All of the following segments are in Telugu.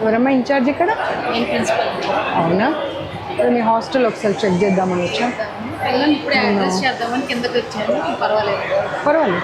ఎవరమ్మా ఇన్ఛార్జ్ ఇక్కడ? నేను ప్రిన్సిపల్. అవునా? మీ హాస్టల్ ఒకసారి చెక్ చేద్దామని వచ్చా. పిల్లల్ని ఇప్పుడే అడ్రస్ చేద్దామని కిందకి వచ్చాను. పర్వాలేదు.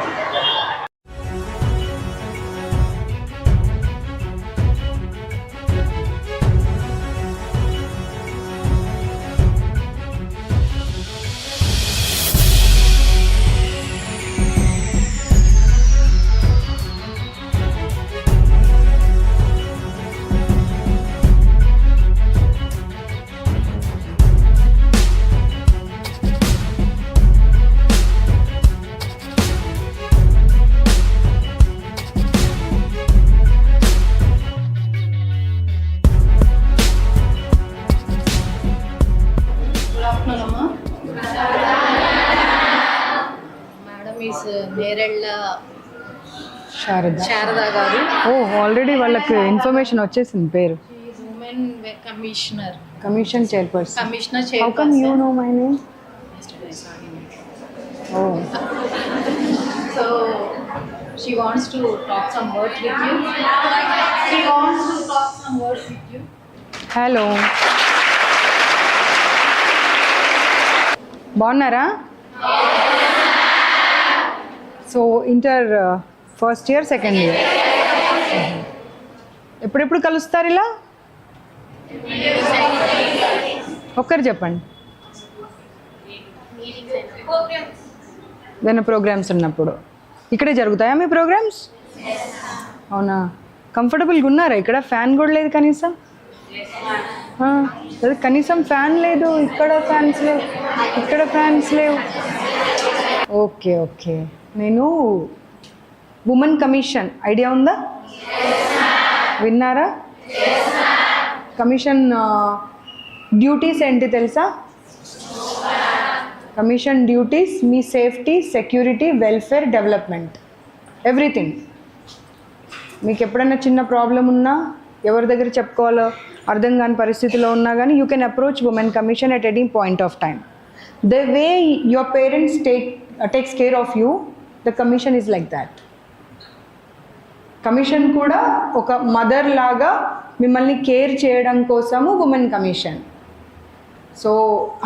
మేడం ఈస్ నేరెళ్ళ శారద గారు. ఓ, ఆల్రెడీ వాళ్ళకి ఇన్ఫర్మేషన్ వచ్చేసింది పేరు. Women commission chairperson. Commissioner how come you know my name? Oh, so she wants to talk some words with you. Hello, బాగున్నారా? So inter first year second year ఎప్పుడెప్పుడు కలుస్తారు ఇలా? ఒక్కరు చెప్పండి. ఏదైనా ప్రోగ్రామ్స్ ఉన్నప్పుడు. ఇక్కడే జరుగుతాయా మీ ప్రోగ్రామ్స్? అవునా? కంఫర్టబుల్గా ఉన్నారా ఇక్కడ? ఫ్యాన్ కూడా లేదు కనీసం? కనీసం ఫ్యాన్ లేదు. ఇక్కడ ఫ్యాన్స్ లేవు, ఇక్కడ ఫ్యాన్స్ లేవు. Okay okay. నేను ఉమెన్ కమిషన్ ఐడియా ఉందా? విన్నారా? కమిషన్ డ్యూటీస్ ఏంటి తెలుసా? కమిషన్ డ్యూటీస్ మీ safety, security, welfare, development, everything. మీకు ఎప్పుడైనా చిన్న ప్రాబ్లం ఉన్నా, ఎవరి దగ్గర చెప్పుకోవాలో అర్థం కాని పరిస్థితిలో ఉన్నా కానీ you can approach women commission at any point of time. The way your parents takes care of you, the commission is like that. Commission కూడా ఒక మదర్ లాగా మిమ్మల్ని కేర్ చేయడం కోసము ఉమెన్ కమిషన్. సో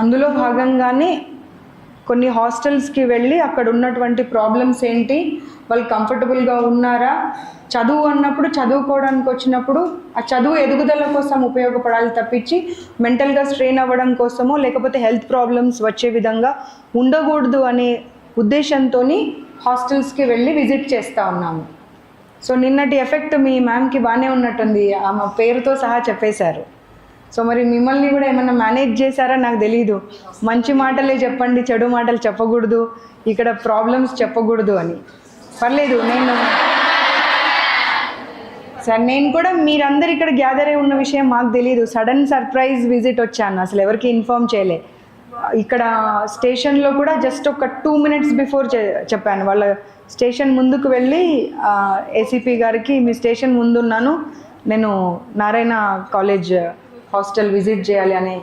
అందులో భాగంగానే కొన్ని హాస్టల్స్కి వెళ్ళి అక్కడ ఉన్నటువంటి ప్రాబ్లమ్స్ ఏంటి, వాళ్ళు కంఫర్టబుల్గా ఉన్నారా, చదువు అన్నప్పుడు చదువుకోవడానికి వచ్చినప్పుడు ఆ చదువు ఎదుగుదల కోసం ఉపయోగపడాలి తప్పించి మెంటల్గా స్ట్రెయిన్ అవ్వడం కోసమో లేకపోతే హెల్త్ ప్రాబ్లమ్స్ వచ్చే విధంగా ఉండకూడదు అనే ఉద్దేశంతో హాస్టల్స్కి వెళ్ళి విజిట్ చేస్తూ ఉన్నాము. సో నిన్నటి ఎఫెక్ట్ మీ మ్యామ్కి బాగానే ఉన్నట్టుంది, ఆమె పేరుతో సహా చెప్పేశారు. సో మరి మిమ్మల్ని కూడా ఏమన్నా మేనేజ్ చేశారా నాకు తెలీదు. మంచి మాటలే చెప్పండి, చెడు మాటలు చెప్పకూడదు, ఇక్కడ ప్రాబ్లమ్స్ చెప్పకూడదు అని. పర్లేదు, నేను కూడా మీరందరు ఇక్కడ గ్యాదర్ అయి ఉన్న విషయం మాకు తెలీదు. సడన్ సర్ప్రైజ్ విజిట్ వచ్చాను, అసలు ఎవరికి ఇన్ఫార్మ్ చేయలే. ఇక్కడ స్టేషన్లో కూడా జస్ట్ ఒక 2 minutes బిఫోర్ చెప్పాను. వాళ్ళ స్టేషన్ ముందుకు వెళ్ళి ఏసీపీ గారికి మీ స్టేషన్ ముందున్నాను, నేను నారాయణ కాలేజ్ హాస్టల్ విజిట్ చేయాలి అని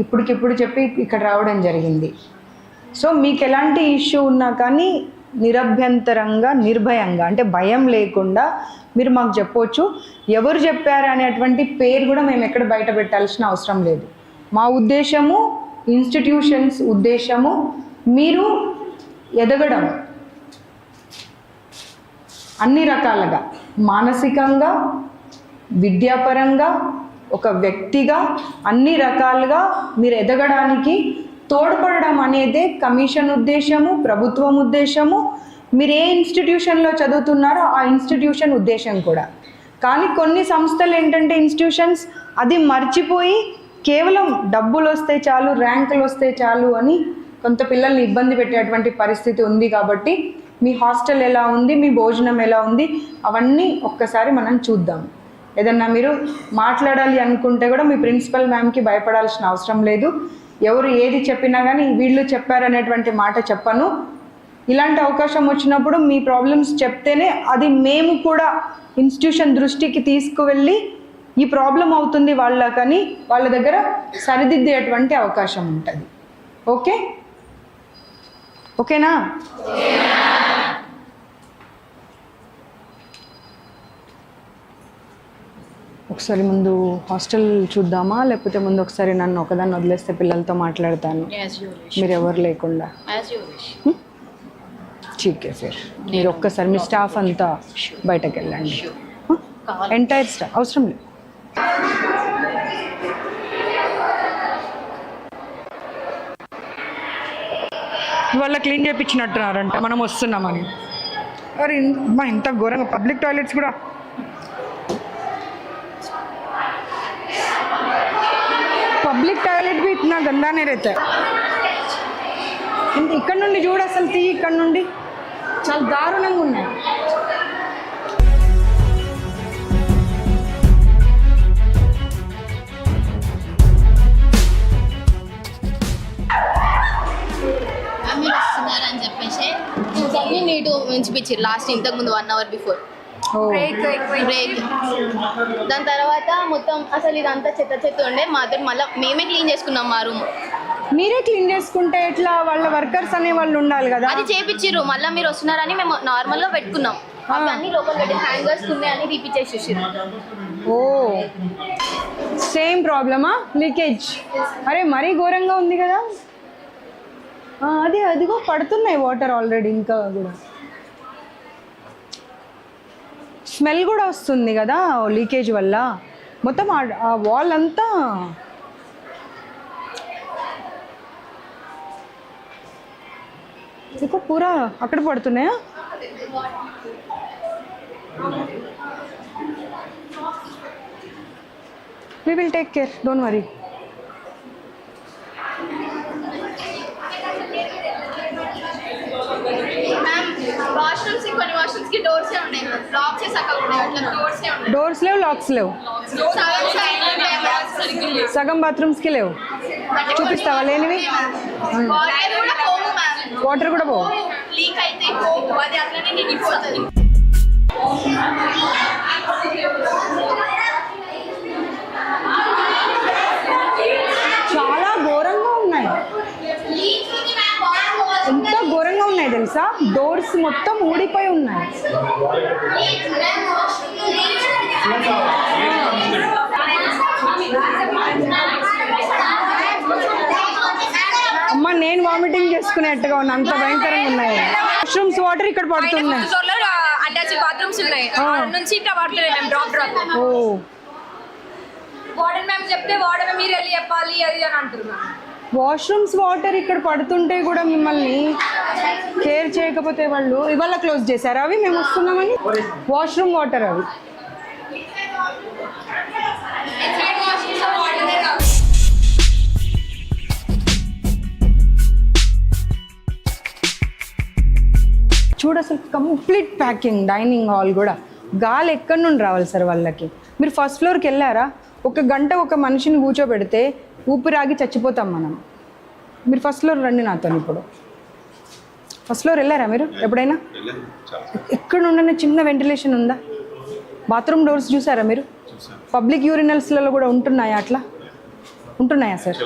ఇప్పటికిప్పుడు చెప్పి ఇక్కడ రావడం జరిగింది. సో మీకు ఎలాంటి ఇష్యూ ఉన్నా కానీ నిరభ్యంతరంగా, నిర్భయంగా, అంటే భయం లేకుండా మీరు మాకు చెప్పవచ్చు. ఎవరు చెప్పారు అనేటువంటి పేరు కూడా మేము ఎక్కడ బయట పెట్టాల్సిన అవసరం లేదు. మా ఉద్దేశము, ఇన్స్టిట్యూషన్స్ ఉద్దేశము మీరు ఎదగడం అన్ని రకాలుగా, మానసికంగా, విద్యాపరంగా, ఒక వ్యక్తిగా అన్ని రకాలుగా మీరు ఎదగడానికి తోడ్పడడం అనేదే కమిషన్ ఉద్దేశము, ప్రభుత్వం ఉద్దేశము. మీరు ఏ ఇన్స్టిట్యూషన్లో చదువుతున్నారో ఆ ఇన్స్టిట్యూషన్ ఉద్దేశం కూడా. కానీ కొన్ని సంస్థలు ఏంటంటే ఇన్స్టిట్యూషన్స్ అది మర్చిపోయి కేవలం డబ్బులు వస్తే చాలు, ర్యాంకులు వస్తే చాలు అని కొంత పిల్లల్ని ఇబ్బంది పెట్టేటువంటి పరిస్థితి ఉంది. కాబట్టి మీ హాస్టల్ ఎలా ఉంది, మీ భోజనం ఎలా ఉంది, అవన్నీ ఒక్కసారి మనం చూద్దాం. ఏదన్నా మీరు మాట్లాడాలి అనుకుంటే కూడా మీ ప్రిన్సిపల్ మ్యామ్కి భయపడాల్సిన అవసరం లేదు. ఎవరు ఏది చెప్పినా కానీ వీళ్ళు చెప్పారనేటువంటి మాట చెప్పను. ఇలాంటి అవకాశం వచ్చినప్పుడు మీ ప్రాబ్లమ్స్ చెప్తేనే అది మేము కూడా ఇన్స్టిట్యూషన్ దృష్టికి తీసుకువెళ్ళి ఈ ప్రాబ్లం అవుతుంది వాళ్ళకని వాళ్ళ దగ్గర సరిదిద్దేటువంటి అవకాశం ఉంటుంది. ఓకే, ఓకేనా? ఒకసారి ముందు హాస్టల్ చూద్దామా, లేకపోతే ముందు ఒకసారి నన్ను ఒకదాన్ని వదిలేస్తే పిల్లలతో మాట్లాడతాను, మీరు ఎవరు లేకుండా. చీకే ఫిర్ మీరు ఒక్కసారి మీ స్టాఫ్ అంతా బయటకు వెళ్ళండి. ఎంటైర్ స్టాఫ్ అవసరం లేదు. ఇవాళ క్లీన్ చేయించినట్టున్నారంట మనం వస్తున్నామని. అరే మా ఇంత ఘోరంగా పబ్లిక్ టాయిలెట్స్ కూడా. పబ్లిక్ టాయిలెట్ भी इतना गंदा नहीं रहता है. ఇక్కడ నుండి చూడు అసలు తీ, ఇక్కడ నుండి చాలా దారుణంగా ఉన్నాయి. మీరు వస్తున్నారని చెప్పేసి అన్ని నీటు ఉంచిపించారు లాస్ట్ ఇంతకు ముందు 1 hour బిఫోర్ బ్రేక్. దాని తర్వాత మొత్తం అసలు ఇదంతా చెత్త ఉండే మాత్రం మళ్ళీ మేమే క్లీన్ చేసుకున్నాం మా రూమ్. మీరే క్లీన్ చేసుకుంటే ఎట్లా? వాళ్ళ వర్కర్స్ అనే వాళ్ళు ఉండాలి కదా. అది చేపించారు. మళ్ళీ మీరు వస్తున్నారని మేము నార్మల్ గా పెట్టుకున్నాం. అన్ని లోపల పెట్టి హ్యాంగర్స్ ఉన్నాయని తీపిచ్చేసి చూసారు. ఓ సేమ్ ప్రాబ్లమా? లీకేజ్? అరే మరీ ఘోరంగా ఉంది కదా. అదిగో పడుతున్నాయి వాటర్ ఆల్రెడీ. ఇంకా కూడా స్మెల్ కూడా వస్తుంది కదా లీకేజ్ వల్ల. మొత్తం ఆ వాల్ అంతా देखो पूरा అక్కడ పడుతున్నాయా? we will take care, don't worry. Washrooms కొన్ని వాష్రూమ్స్ కి డోర్స్ ఉన్నాయి, లాక్ చేసి అక్కడ ఉన్నాయి. అట్లా డోర్స్ లేవు, లాక్స్ లేవు, సగం బాత్రూమ్స్ కి లేవు. చూపిస్తావా లేనివి? వాటర్ కూడా పోవు. లీక్ అయితే పోవు, అది అట్లనే నిండిపోతుంది. చాలా ఘోరంగా ఉన్నాయి. ఎంత ఘోరంగా ఉన్నాయి తెలుసా? డోర్స్ మొత్తం ఊడిపోయి ఉన్నాయి. అమ్మ నేను వామిటింగ్ చేసుకునేట్టుగా ఉన్నా, అంత భయంకరంగా ఉన్నాయి. వాష్రూమ్స్ వాటర్ ఇక్కడ పడుతున్నాయి. అటాచ్ బాత్రూమ్స్ ఉన్నాయి, నుంచి ఇట్లా పడుతున్నాయి. మేము డ్రాప్ ఓ వార్డెన్ మ్యామ్ చెప్తే వార్డెన్ మీరు వెళ్ళి చెప్పాలి అది అని అంటున్నాను. వాష్రూమ్స్ వాటర్ ఇక్కడ పడుతుంటే కూడా మిమ్మల్ని కేర్ చేయకపోతే వాళ్ళు ఇవాళ క్లోజ్ చేశారు అవి మేము వస్తున్నామని. వాష్రూమ్ వాటర్ అవి. చూడు అసలు కంప్లీట్ ప్యాకింగ్. డైనింగ్ హాల్ కూడా గాలి ఎక్కడి నుండి రావాలి సార్ వాళ్ళకి? మీరు ఫస్ట్ ఫ్లోర్కి వెళ్ళారా? 1 గంట ఒక మనిషిని కూర్చోబెడితే ఊపిరాగి చచ్చిపోతాం మనం. మీరు ఫస్ట్ ఫ్లోర్ రండి నాతో. ఇప్పుడు ఫస్ట్ ఫ్లోర్ వెళ్ళారా మీరు ఎప్పుడైనా? ఎక్కడ ఉండనే చిన్న వెంటిలేషన్ ఉందా? బాత్రూమ్ డోర్స్ చూసారా మీరు? పబ్లిక్ యూరినల్స్లలో కూడా ఉంటున్నాయా? అట్లా ఉంటున్నాయా సార్?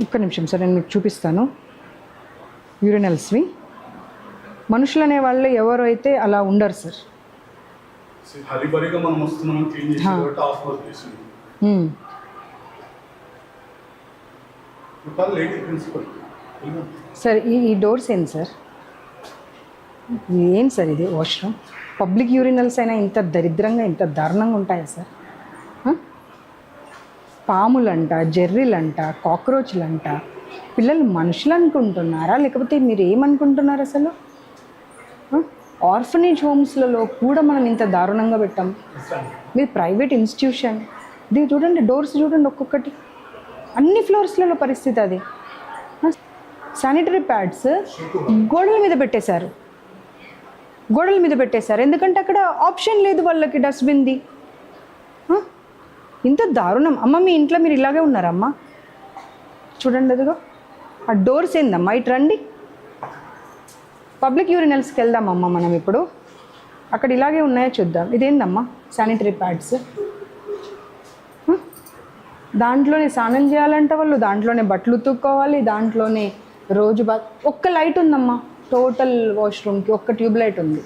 ఒక్క నిమిషం సార్, నేను మీకు చూపిస్తాను యూరినల్స్వి. మనుషులు అనే వాళ్ళు ఎవరు అయితే అలా ఉండరు సార్. సార్ ఈ డోర్స్ ఏంటి సార్? ఏం సార్ ఇది? వాష్రూమ్ పబ్లిక్ యూరినల్స్ అయినా ఇంత దరిద్రంగా ఇంత దారుణంగా ఉంటాయా సార్? పాములంట, జెర్రీలంట, కాక్రోచ్లంట. పిల్లలు మనుషులు అనుకుంటున్నారా లేకపోతే మీరు ఏమనుకుంటున్నారు అసలు? ఆర్ఫనేజ్ హోమ్స్లలో కూడా మనం ఇంత దారుణంగా పెట్టాం. మీరు ప్రైవేట్ ఇన్స్టిట్యూషన్. ఇది చూడండి, డోర్స్ చూడండి ఒక్కొక్కటి. అన్ని ఫ్లోర్స్లలో పరిస్థితి అది. శానిటరీ ప్యాడ్స్ గోడల మీద పెట్టేశారు. ఎందుకంటే అక్కడ ఆప్షన్ లేదు వాళ్ళకి డస్ట్బిన్ది. ఇంత దారుణం. అమ్మ మీ ఇంట్లో మీరు ఇలాగే ఉన్నారమ్మా? చూడండి అదిగో ఆ డోర్స్ ఏందమ్మా ఇటు రండి. పబ్లిక్ యూరినల్స్కి వెళ్దామమ్మా మనం ఇప్పుడు. అక్కడ ఇలాగే ఉన్నాయో చూద్దాం. ఇదేందమ్మా శానిటరీ ప్యాడ్స్. దాంట్లోనే స్నానం చేయాలంటే వాళ్ళు, దాంట్లోనే బట్టలు ఉతుక్కోవాలి, దాంట్లోనే రోజు ఒక్క లైట్ ఉందమ్మా టోటల్ వాష్రూమ్కి, ఒక్క ట్యూబ్ లైట్ ఉంది.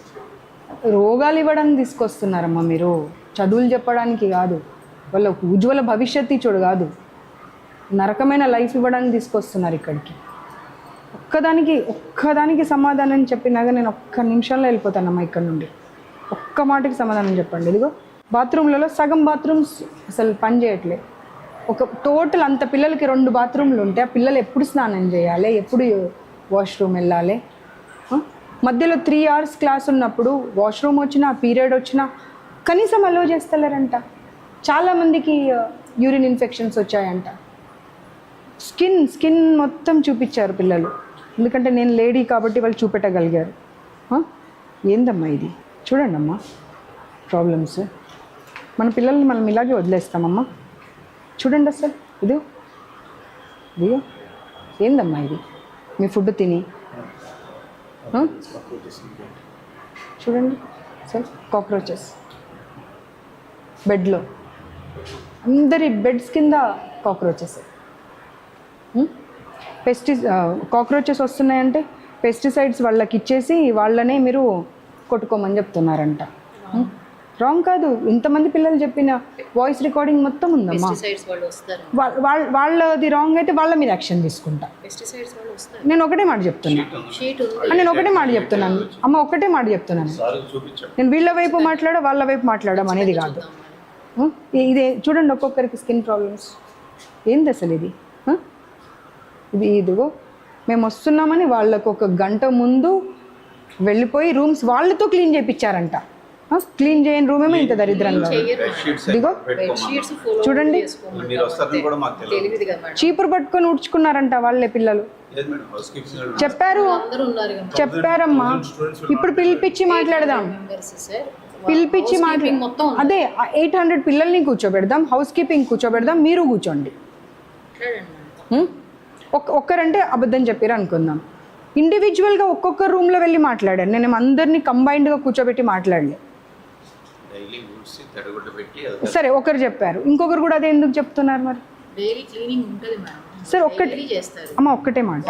రోగాలు ఇవ్వడానికి తీసుకొస్తున్నారమ్మా మీరు, చదువులు చెప్పడానికి కాదు, వాళ్ళ ఉజ్వల భవిష్యత్తు ఇచ్చుడు కాదు, నరకమైన లైఫ్ ఇవ్వడానికి తీసుకొస్తున్నారు ఇక్కడికి. ఒక్కదానికి సమాధానం చెప్పినాక నేను ఒక్క నిమిషంలో వెళ్ళిపోతానమ్మా ఇక్కడ నుండి. ఒక్క మాటకి సమాధానం చెప్పండి. ఇదిగో బాత్రూమ్లలో సగం బాత్రూమ్స్ అసలు పని చేయట్లే. ఒక టోటల్ అంత పిల్లలకి 2 బాత్రూమ్లు ఉంటే ఆ పిల్లలు ఎప్పుడు స్నానం చేయాలి, ఎప్పుడు వాష్రూమ్ వెళ్ళాలి? మధ్యలో 3 hours క్లాస్ ఉన్నప్పుడు వాష్రూమ్ వచ్చినా, పీరియడ్ వచ్చినా కనీసం అలో చేస్తలేరంట. చాలామందికి యూరిన్ ఇన్ఫెక్షన్స్ వచ్చాయంట. స్కిన్ మొత్తం చూపించారు పిల్లలు, ఎందుకంటే నేను లేడీ కాబట్టి వాళ్ళు చూపెట్టగలిగారు. ఏందమ్మా ఇది? చూడండి అమ్మా ప్రాబ్లమ్స్. మన పిల్లల్ని మనం ఇలాగే వదిలేస్తామమ్మా. చూడండి అసలు ఇదిగో ఏందమ్మా ఇది? మీ ఫుడ్ తిని చూడండి సార్, కాక్రోచెస్ బెడ్లో, అందరి బెడ్స్ కింద కాక్రోచెస్. కాక్రోచెస్ వస్తున్నాయంటే పెస్టిసైడ్స్ వాళ్ళకి ఇచ్చేసి వాళ్ళనే మీరు కొట్టుకోమని చెప్తున్నారంట. రాంగ్ కాదు, ఇంతమంది పిల్లలు చెప్పిన వాయిస్ రికార్డింగ్ మొత్తం ఉందమ్మా. వాళ్ళది రాంగ్ అయితే వాళ్ళ మీద యాక్షన్ తీసుకుంటా. నేను ఒకటే మాట చెప్తున్నాను అమ్మ, ఒకటే మాట చెప్తున్నాను. నేను వీళ్ళ వైపు మాట్లాడా వాళ్ళ వైపు మాట్లాడడం అనేది కాదు. ఇదే చూడండి, ఒక్కొక్కరికి స్కిన్ ప్రాబ్లమ్స్. ఏంది అసలు ఇది? ఇదిగో మేము వస్తున్నామని వాళ్ళకు 1 గంట ముందు వెళ్ళిపోయి రూమ్స్ వాళ్ళతో క్లీన్ చేయించారంట. క్లీన్ చేయని రూమ్ ఏమో ఇంత దరిద్రంగా. ఇదిగో చూడండి, చీపురు పట్టుకొని ఉడ్చుకున్నారంట వాళ్ళే పిల్లలు. చెప్పారమ్మా. ఇప్పుడు పిలిపించి మాట్లాడదాం, అదే 800 పిల్లల్ని కూర్చోబెడదాం, హౌస్ కీపింగ్ కూర్చోబెడదాం, మీరు కూర్చోండి. ఒక్కరంటే అబద్ధం చెప్పారు అనుకుందాం. ఇండివిజువల్గా ఒక్కొక్క రూమ్లో వెళ్ళి మాట్లాడాను నేను, అందరినీ కంబైన్డ్గా కూర్చోబెట్టి మాట్లాడలే. సరే ఒకరు చెప్పారు, ఇంకొకరు కూడా అదే ఎందుకు చెప్తున్నారు మరి? సార్ ఒక్కటే మాట,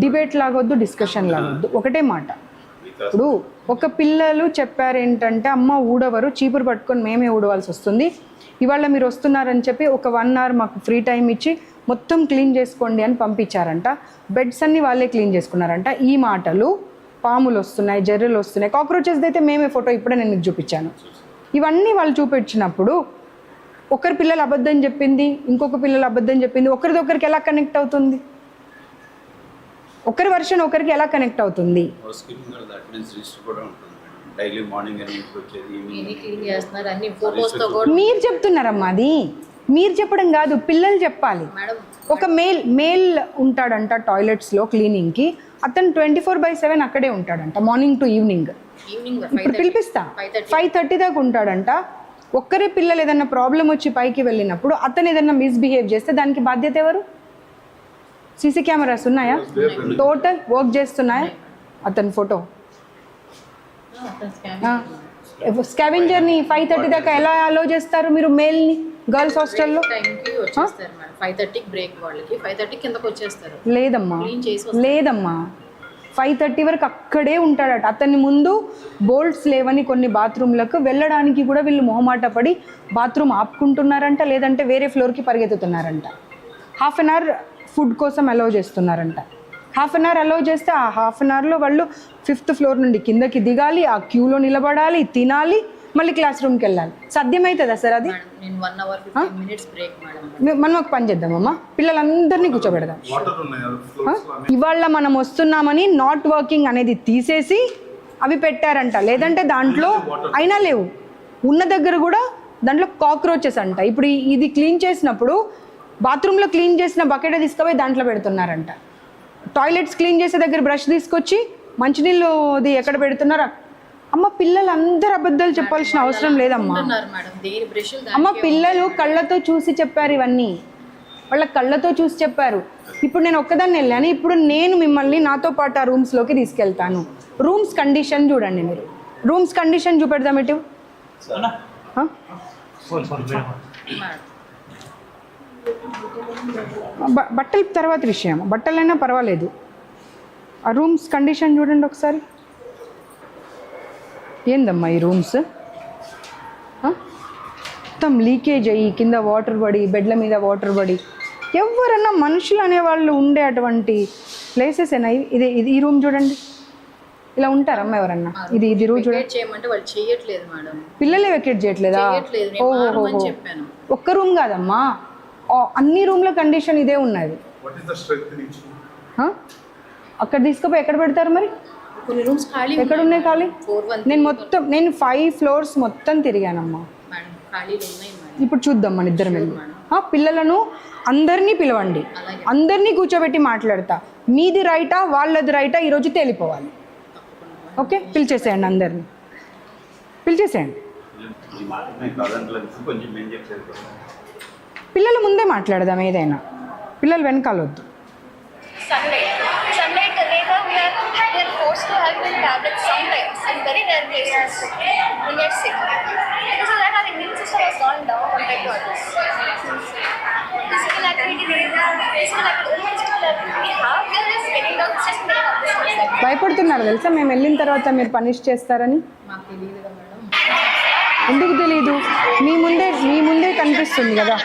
డిబేట్ లాగొద్దు, డిస్కషన్ లాగొద్దు, ఒకటే మాట. ఇప్పుడు ఒక పిల్లలు చెప్పారు ఏంటంటే, అమ్మ ఊడవరు, చీపురు పట్టుకొని మేమే ఊడవాల్సి వస్తుంది, ఇవాళ మీరు వస్తున్నారని చెప్పి ఒక 1 hour మాకు ఫ్రీ టైం ఇచ్చి మొత్తం క్లీన్ చేసుకోండి అని పంపించారంట. బెడ్స్ అన్నీ వాళ్ళే క్లీన్ చేసుకున్నారంట. ఈ మాటలు పాములు వస్తున్నాయి, జర్రెలు వస్తున్నాయి, కాక్రోచెస్ అయితే మేమే ఫోటో ఇప్పుడే నేను మీకు చూపించాను. ఇవన్నీ వాళ్ళు చూపించినప్పుడు ఒకరి పిల్లలు అబద్ధం చెప్పింది, ఇంకొక పిల్లలు అబద్ధం చెప్పింది, ఒకరిదొకరికి ఎలా కనెక్ట్ అవుతుంది? ఒకరి వర్షన్ ఒకరికి ఎలా కనెక్ట్ అవుతుంది? మీరు చెప్తున్నారమ్మా, అది మీరు చెప్పడం కాదు, పిల్లలు చెప్పాలి. ఒక మేల్ ఉంటాడంట టాయిలెట్స్లో క్లీనింగ్కి, అతను 24/7 అక్కడే ఉంటాడంట, మార్నింగ్ టు ఈవినింగ్. ఇప్పుడు పిలిపిస్తా 5:30 దాకా ఉంటాడంట. ఒక్కరే పిల్లలు ఏదైనా ప్రాబ్లం వచ్చి పైకి వెళ్ళినప్పుడు అతను ఏదైనా మిస్బిహేవ్ చేస్తే దానికి బాధ్యత ఎవరు? సీసీ కెమెరాస్ ఉన్నాయా? టోటల్ వర్క్ చేస్తున్నాయా? అతని ఫోటో స్కావెంజర్ని 5:30 దాకా ఎలా అలో చేస్తారు మీరు మేల్ని గర్ల్స్ హాస్టల్లో? లేదమ్మా 5:30 వరకు అక్కడే ఉంటాడట. అతని ముందు బోల్ట్స్ లేవని కొన్ని బాత్రూమ్లకు వెళ్ళడానికి కూడా వీళ్ళు మొహమాట పడి బాత్రూమ్ ఆపుకుంటున్నారంట, లేదంటే వేరే ఫ్లోర్కి పరిగెత్తుతున్నారంట. 1/2 hour ఫుడ్ కోసం అలౌ చేస్తున్నారంట. 1/2 hour అలౌ చేస్తే ఆ 1/2 hourలో వాళ్ళు 5th floor నుండి కిందకి దిగాలి, ఆ క్యూలో నిలబడాలి, తినాలి, మళ్ళీ క్లాస్ రూమ్కి వెళ్ళాలి. సాధ్యమవుతుందా సార్ అది? మనం ఒక పని చేద్దామమ్మా, పిల్లలందరినీ కూర్చోబెడదాం. ఇవాళ మనం వస్తున్నామని నాట్ వర్కింగ్ అనేది తీసేసి అవి పెట్టారంట, లేదంటే దాంట్లో అయినా లేవు, ఉన్న దగ్గర కూడా దాంట్లో కాక్రోచెస్ అంట. ఇప్పుడు ఇది క్లీన్ చేసినప్పుడు బాత్రూంలో క్లీన్ చేసిన బకెట్ తీసుకుపోయి దాంట్లో పెడుతున్నారంట. టాయిలెట్స్ క్లీన్ చేసే దగ్గర బ్రష్ తీసుకొచ్చి మంచినీళ్ళుది ఎక్కడ పెడుతున్నారు? అమ్మ పిల్లలందరూ అబద్ధాలు చెప్పాల్సిన అవసరం లేదమ్మా. అమ్మ పిల్లలు కళ్ళతో చూసి చెప్పారు ఇవన్నీ. వాళ్ళ కళ్ళతో చూసి చెప్పారు. ఇప్పుడు నేను ఒక్కదాన్ని వెళ్ళాను, ఇప్పుడు నేను మిమ్మల్ని నాతో పాటు ఆ రూమ్స్లోకి తీసుకెళ్తాను. రూమ్స్ కండిషన్ చూడండి మీరు. రూమ్స్ కండిషన్ చూపెడదాం ఇటు. బట్టల తర్వాత విషయం, బట్టలైనా పర్వాలేదు. ఆ రూమ్స్ కండిషన్ చూడండి ఒకసారి. ఏందమ్మా ఈ రూమ్స్? మొత్తం లీకేజ్ అయ్యి కింద వాటర్ పడి, బెడ్ల మీద వాటర్ పడి, ఎవరన్నా మనుషులు అనేవాళ్ళు ఉండే అటువంటి ప్లేసెస్ అయినా. ఇది ఈ రూమ్ చూడండి, ఇలా ఉంటారమ్మా ఎవరన్నా? ఇది రూమ్ చూడండి. చేయమంటే వాళ్ళు చేయట్లేదు మేడం. పిల్లలే వెకేట్ చేయట్లేదా? ఓహో, చెప్పాను. ఒక్క రూమ్ కాదమ్మా, అన్ని రూమ్ల కండిషన్ ఇదే ఉన్నది. అక్కడ తీసుకుపోయి ఎక్కడ పెడతారు మరి? కొన్ని రూమ్స్ ఖాళీ ఎక్కడ ఉన్నాయి ఖాళీ? నేను 5 floors మొత్తం తిరిగానమ్మా. ఖాళీలు ఉన్నాయి మేడం. ఇప్పుడు చూద్దాం మన ఇద్దరం వెళ్ళి. పిల్లలను అందరినీ పిలవండి, అందరినీ కూర్చోబెట్టి మాట్లాడతా. మీది రైటా వాళ్ళది రైటా ఈరోజు తేలిపోవాలి. ఓకే, పిలిచేసేయండి, అందరినీ పిలిచేసేయండి. పిల్లల ముందే మాట్లాడదాం ఏదైనా, పిల్లలు వెనకాలొద్దు. Sunlight later we are forced to have the tablets sometimes in very rare cases when we are sick. Because of that our immune system has gone down compared to others. Physical activity we have is getting down, it's just getting up this much. భయపడుతున్నారు తెలుసా మేము వెళ్ళిన తర్వాత మీరు పనిష్ చేస్తారని? మాకు తెలియదు కదా మేడం. ఎందుకు తెలీదు? మీ ముందే కనిపిస్తుంది కదా.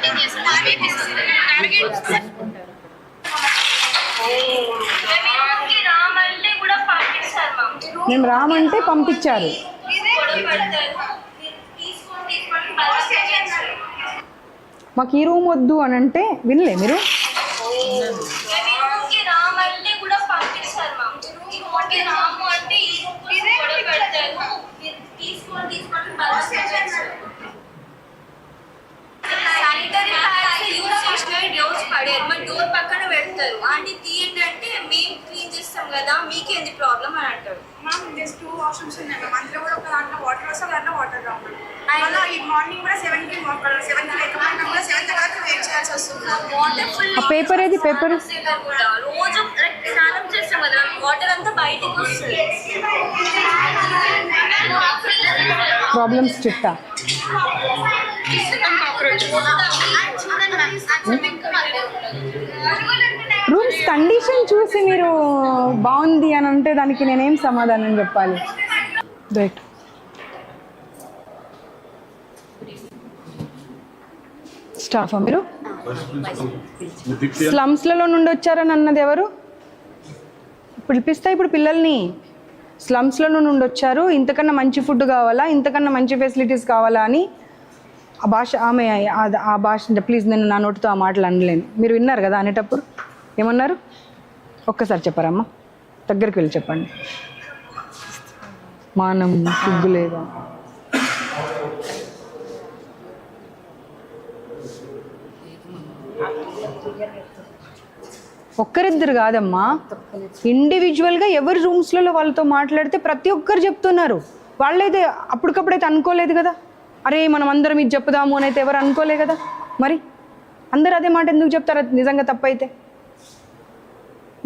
మేము రామంటే పంపించారు. మాకు ఈ రూమ్ వద్దు అని అంటే వినలే మీరు? శానిటరీ ప్యాడ్స్ యూజ్ చేసిన డోర్స్ పడారు, మరి డోర్ పక్కన పెడతారు. అంటే తీయండి అంటే మేము క్లీన్ చేస్తాం కదా, మీకేంది ప్రాబ్లం అని అంటారు. మ్యామ్ జస్ట్ 2 వాష్రూమ్స్ ఉన్నాయి మ్యామ్. అందులో కూడా ఒక దాంట్లో వాటర్ వస్తే దాంట్లో వాటర్ రావు. మళ్ళీ ఈ మార్నింగ్ కూడా 7కి లేకపోయినా కూడా 7 తర్వాత వెయిట్ చేయాల్సి వస్తుంది. వాటర్ ఫుల్ ఆ పేపర్ ఏది? పేపర్ కూడా రోజు స్నానం చేస్తాం కదా, వాటర్ అంతా బయటకు వస్తుంది. ప్రాబ్లమ్స్ చిట్టా. రూమ్స్ కండిషన్ చూసి మీరు బాగుంది అని అంటే దానికి నేనేం సమాధానం చెప్పాలి? రైట్, స్టాఫా మీరు? స్లమ్స్లలో నుండి వచ్చారని అన్నది ఎవరు? పిలిపిస్తా ఇప్పుడు పిల్లల్ని. స్లమ్స్లో నుండి వచ్చారు, ఇంతకన్నా మంచి ఫుడ్ కావాలా, ఇంతకన్నా మంచి ఫెసిలిటీస్ కావాలా అని ఆ భాష ఆమె ఆ భాష ప్లీజ్ నేను నా నోటితో ఆ మాటలు అనలేను. మీరు విన్నారు కదా అనేటప్పుడు ఏమన్నారు? ఒక్కసారి చెప్పారమ్మా, దగ్గరికి వెళ్ళి చెప్పండి. మానం సిగ్గు లేదా? ఒక్కరిద్దరు కాదమ్మా, ఇండివిజువల్గా ఎవరి రూమ్స్లలో వాళ్ళతో మాట్లాడితే ప్రతి ఒక్కరు చెప్తున్నారు. వాళ్ళైతే అప్పటికప్పుడైతే అనుకోలేదు కదా, అరే మనం అందరం ఇది చెప్పుదాము అని అయితే ఎవరు అనుకోలే కదా. మరి అందరు అదే మాట ఎందుకు చెప్తారు? అది నిజంగా తప్పైతే.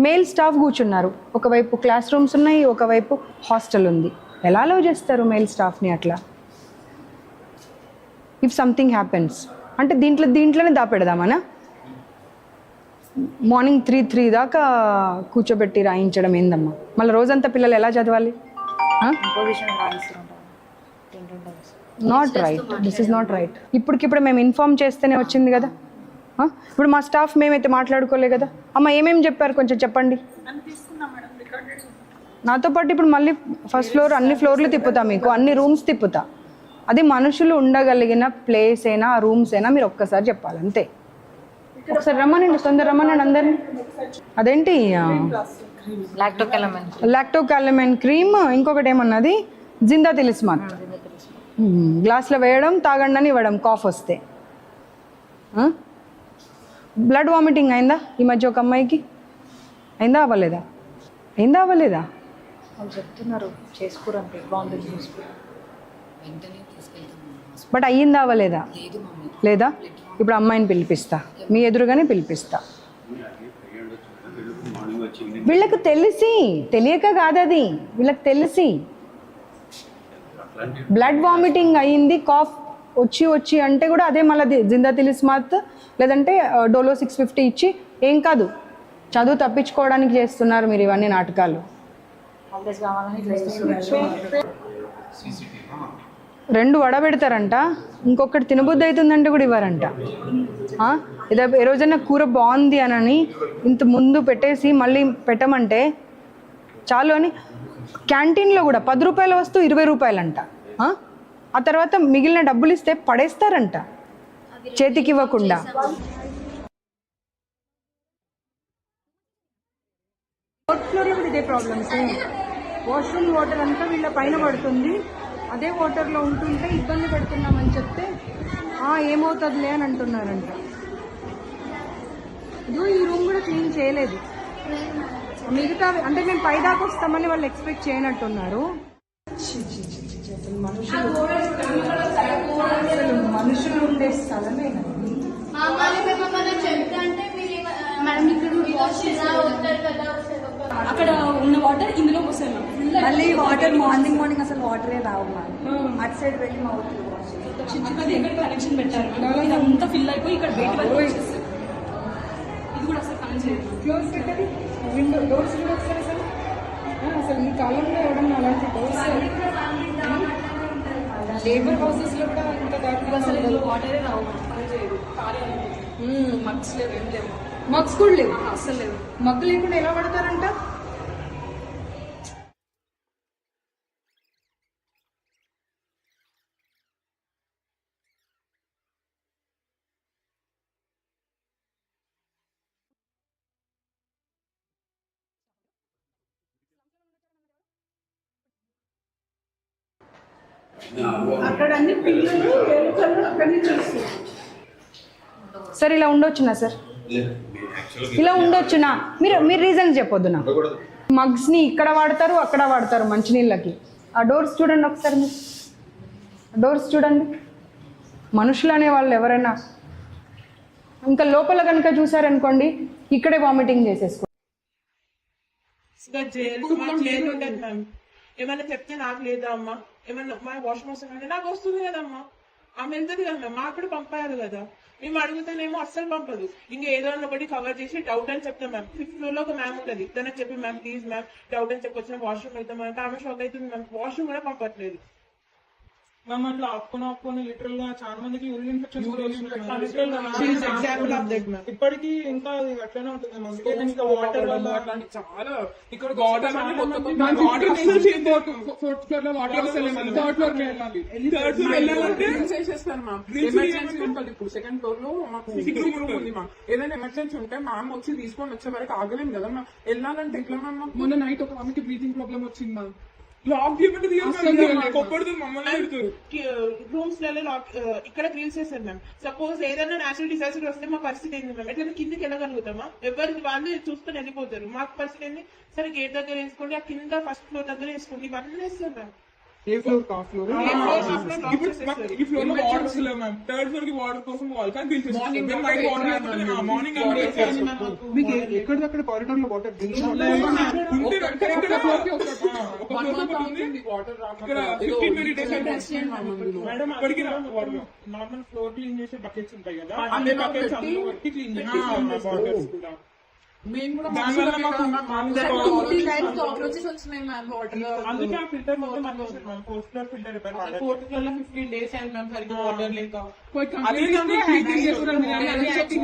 మేల్ స్టాఫ్ కూర్చున్నారు, ఒకవైపు క్లాస్ రూమ్స్ ఉన్నాయి, ఒకవైపు హాస్టల్ ఉంది. ఎలా అలౌ చేస్తారు మేల్ స్టాఫ్ని అట్లా? ఇఫ్ సంథింగ్ హ్యాపెన్స్ అంటే దీంట్లోనే దాపెడదామనా? మార్నింగ్ 3 దాకా కూర్చోబెట్టి రాయించడం ఏందమ్మా? మళ్ళీ రోజంతా పిల్లలు ఎలా చదవాలి? Not right, this is not right. ఇప్పటికిప్పుడు మేము ఇన్ఫార్మ్ చేస్తేనే వచ్చింది కదా. ఇప్పుడు మా స్టాఫ్ మేమైతే మాట్లాడుకోలే కదా. అమ్మ ఏమేమి చెప్పారు కొంచెం చెప్పండి. నాతో పాటు ఇప్పుడు మళ్ళీ ఫస్ట్ ఫ్లోర్ అన్ని ఫ్లోర్లు తిప్పుతా, మీకు అన్ని రూమ్స్ తిప్పుతా. అది మనుషులు ఉండగలిగిన ప్లేస్ అయినా రూమ్స్ అయినా మీరు ఒక్కసారి చెప్పాలి అంతే. ఒకసారి రమ్మనండి, తొందర రమ్మనండి అందరినీ. అదేంటి లాక్టోకాలమైన్ క్రీమ్, ఇంకొకటి ఏమన్నది జిందా తిలిస్మాత్ గ్లాస్లో వేయడం, తాగండి అని ఇవ్వడం కాఫ్ వస్తే. బ్లడ్ వామిటింగ్ అయిందా ఈ మధ్య ఒక అమ్మాయికి? అయిందా అవ్వలేదా? వాళ్ళు చెప్తున్నారు చేసుకోరంటే బట్ అయ్యిందా అవ్వలేదా? లేదా ఇప్పుడు అమ్మాయిని పిలిపిస్తా, మీ ఎదురుగానే పిలిపిస్తా. వీళ్ళకు తెలియక కాదు అది, వీళ్ళకి తెలిసి బ్లడ్ వామిటింగ్ అయ్యింది, కాఫ్ వచ్చి అంటే కూడా అదే మళ్ళీ జిందా తిలిస్మాత్ లేదంటే డోలో 650 ఇచ్చి ఏం కాదు, చదువు తప్పించుకోవడానికి చేస్తున్నారు మీరు ఇవన్నీ నాటకాలు. రెండు వడబెడతారంట, ఇంకొకటి తినబుద్ధి అవుతుందంటే కూడా ఇవ్వరంట. ఇదే ఏ రోజైనా కూర బాగుంది అని ఇంత ముందు పెట్టేసి మళ్ళీ పెట్టమంటే చాలు అని. క్యాంటీన్లో కూడా 10 రూపాయల వస్తువు 20 రూపాయలంట. ఆ తర్వాత మిగిలిన డబ్బులు ఇస్తే పడేస్తారంట చేతికి ఇవ్వకుండా. ఫ్లోర్లో కూడా ఇదే ప్రాబ్లమ్స్. వాష్రూమ్ వాటర్ అంతా వీళ్ళ పైన పడుతుంది, అదే వాటర్లో ఉంటుంటే ఇబ్బంది పెడుతున్నామని చెప్తే ఏమవుతుందిలే అని అంటున్నారంట. ఇదో ఈ రూమ్ కూడా క్లీన్ చేయలేదు. మిగతా అంటే మేము పైదాకా వస్తామని వాళ్ళు ఎక్స్పెక్ట్ చేయనట్టున్నారు. మనుషులు ఉండే స్థలమే అక్కడ ఉన్న వాటర్ ఇందులో వస్తాయి. మళ్ళీ వాటర్ మార్నింగ్ అసలు వాటరే రావు. అటు సైడ్ వెళ్ళి మా ఊరికి ఇక్కడ కనెక్షన్ పెట్టారు, ఇదంతా ఫిల్ అయిపోయి ఇక్కడ బయట వరకు వచ్చేస్తుంది. ఇది కూడా అసలు కనెక్ట్ చేయదు. క్లోజ్ పెట్టది, విండో డోర్స్ కూడా వస్తారు అసలు. అసలు ఈ కాలంలో ఎవడన్నా అలాంటి డోర్స్ లేబర్ హౌసెస్ లో కూడా ఇంత దాకా అసలు ఇందులో వాటరే రావు, పని చేయదు. మగ్స్ లేవు, ఏం లేవు. మగ్స్ కూడా లేవు, అసలు లేవు. మగ్గు లేకుండా ఎలా పడతారంట? అక్కడ అన్ని పిల్లలు ఎలుకలు అక్కడి నుంచి వస్తాయి. సార్ ఇలా ఉండొచ్చునా సార్? ఇలా ఉండొచ్చునా? మీరు రీజన్ చెప్పొద్దు నా. మగ్స్ని ఇక్కడ వాడతారు, అక్కడ వాడతారు మంచినీళ్ళకి. ఆ డోర్స్ చూడండి ఒకసారి, మీరు డోర్స్ చూడండి. మనుషులు అనే వాళ్ళు ఎవరైనా ఇంకా లోపల కనుక చూసారనుకోండి ఇక్కడే వామిటింగ్ చేసేసుకో. ఏమైనా చెప్తే నాకు లేదా అమ్మా, ఏమన్నా మా వాషింగ్ మెషిన్ అంటే నాకు వస్తుంది కదమ్మా, ఆమె వెళ్తుంది కదా మ్యామ్, మాకు కూడా పంపారు కదా. మేము అడుగుతానేమో అస్సలు పంపదు. ఇంకా ఏదో ఒకటి కవర్ చేసి డౌట్ అని చెప్తాం మ్యామ్. 5th floor లో ఒక మ్యామ్ ఉంటుంది, తనకు చెప్పి మ్యామ్ ప్లీజ్ మ్యామ్ డౌట్ అని చెప్పొచ్చిన వాష్రూమ్ వెళ్తాం అంటే ఆమె షాక్ అవుతుంది మ్యామ్, వాష్రూమ్ కూడా పంపట్లేదు మ్యామ్. అట్లా ఆపుకొని లిటరల్ గా చాలా మందికి యూరిన్ ఇన్ఫెక్షన్ ఇప్పటికీ ఇంకా అది అట్లనే ఉంటుంది మ్యామ్. ఇంకా వాటర్ వల్ల అట్లాంటి చాలా ఇక్కడ వాటర్ ఫోర్త్ ఫ్లోర్ లో వాటర్ వస్తలేదు, థర్డ్ ఫ్లోర్ కి వెళ్ళాలి. చేసేస్తాను మ్యామ్. ఎమర్జెన్సీ ఉంటుంది ఇప్పుడు సెకండ్ ఫ్లోర్ లో మాకు రూమ్ ఉంది మ్యామ్. ఏదైనా ఎమర్జెన్సీ ఉంటే మ్యామ్ వచ్చి తీసుకొని వచ్చే వరకు ఆగలేము కదా మ్యామ్. వెళ్ళాలంటే ఎట్లా మ్యామ్? మొన్న నైట్ ఒక ఆమెకి బ్రీతింగ్ ప్రాబ్లమ్ వచ్చింది మ్యామ్. లాక్ చేయబట్టి మమ్మల్ని రూమ్స్ లలో లాక్ ఇక్కడ క్లీన్ చేస్తారు మ్యామ్. సపోజ్ ఏదైనా నేచురల్ డిజాస్టర్ వస్తే మా పరిస్థితి ఏంది మ్యామ్? ఎట్లా కిందకి వెళ్ళగలుగుతామా? ఎవరికి వాళ్ళు చూసుకొని వెళ్ళిపోతారు. మాకు పరిస్థితి ఏంది? సరే గేట్ దగ్గర వేసుకోండి, ఆ కింద ఫస్ట్ ఫ్లోర్ దగ్గర వేసుకోండి, ఇవన్నీ వేస్తారు మ్యామ్. ఏ ఫ్లోర్ కా ఫ్లోర్ ఈ ఫ్లోర్ లో వాటర్ లేవు మ్యామ్. థర్డ్ ఫ్లోర్ కి వాటర్ కోసం వాల్ కానీ మార్నింగ్ మీకు ఎక్కడిదక్కడ కారిడార్ లో వాటర్ మేడం. అప్పటికి నార్మల్ ఫ్లోర్ క్లీన్ చేసే బకెట్స్ ఉంటాయి కదా, అదే బకెట్స్ క్లీన్ చేసి మేము కూడా అందుకే ఆ ఫిల్టర్ మొత్తం అనిపిస్తుంది ma'am. 4th floor filter repair 4th floor లో 15 days అయింది మ్యామ్. సరిగ్గా వాటర్ లేక